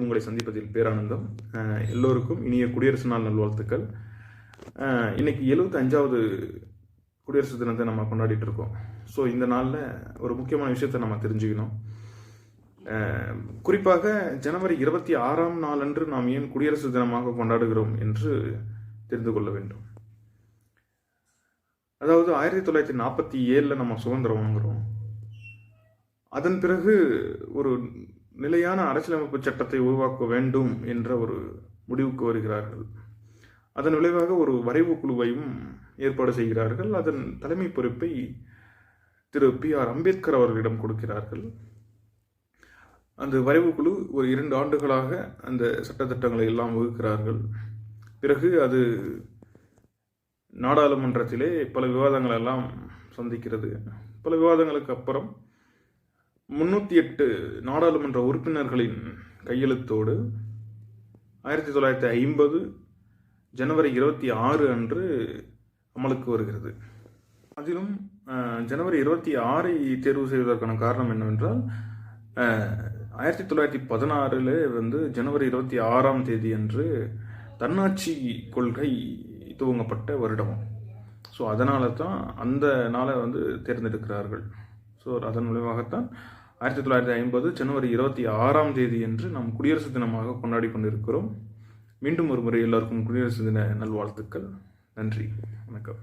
உங்களை சந்திப்பதில் பேரானந்தம். எல்லோருக்கும் இனிய குடியரசு நாள் நல்வாழ்த்துக்கள். இன்னைக்கு 75வது குடியரசு தினத்தை நம்ம கொண்டாடிட்டு இருக்கோம். ஸோ இந்த நாளில் ஒரு முக்கியமான விஷயத்தை நம்ம தெரிஞ்சுக்கணும். குறிப்பாக ஜனவரி 26ஆம் நாளன்று நாம் ஏன் குடியரசு தினமாக கொண்டாடுகிறோம் என்று தெரிந்து கொள்ள வேண்டும். அதாவது 1947 நம்ம சுதந்திரம் வாங்குகிறோம். அதன் பிறகு ஒரு நிலையான அரசியலமைப்பு சட்டத்தை உருவாக்க வேண்டும் என்ற ஒரு முடிவுக்கு வருகிறார்கள். அதன் விளைவாக ஒரு வரைவு குழுவையும் ஏற்பாடு செய்கிறார்கள். அதன் தலைமை பொறுப்பை திரு P.R. அம்பேத்கர் அவர்களிடம் கொடுக்கிறார்கள். அந்த வரைவு குழு ஒரு 2 ஆண்டுகளாக அந்த சட்டத்திட்டங்களை எல்லாம் வகுக்கிறார்கள். பிறகு அது நாடாளுமன்றத்திலே பல விவாதங்கள் எல்லாம் சந்திக்கிறது. பல விவாதங்களுக்கு அப்புறம் 308 நாடாளுமன்ற உறுப்பினர்களின் கையெழுத்தோடு 1950 ஜனவரி 26 அன்று அமலுக்கு வருகிறது. அதிலும் ஜனவரி 26 தேர்வு செய்வதற்கான காரணம் என்னவென்றால் 1916 ஜனவரி 26ஆம் தேதி அன்று தன்னாட்சி கொள்கை துவங்கப்பட்ட வருடம். ஸோ அதனால தான் அந்த நாளை தேர்ந்தெடுக்கிறார்கள். ஸோ அதன் விளைவாகத்தான் 1950 ஜனவரி 26ஆம் தேதி என்று நாம் குடியரசு தினமாக கொண்டாடி கொண்டிருக்கிறோம். மீண்டும் ஒரு முறை எல்லாருக்கும் குடியரசு தின நல்வாழ்த்துக்கள். நன்றி, வணக்கம்.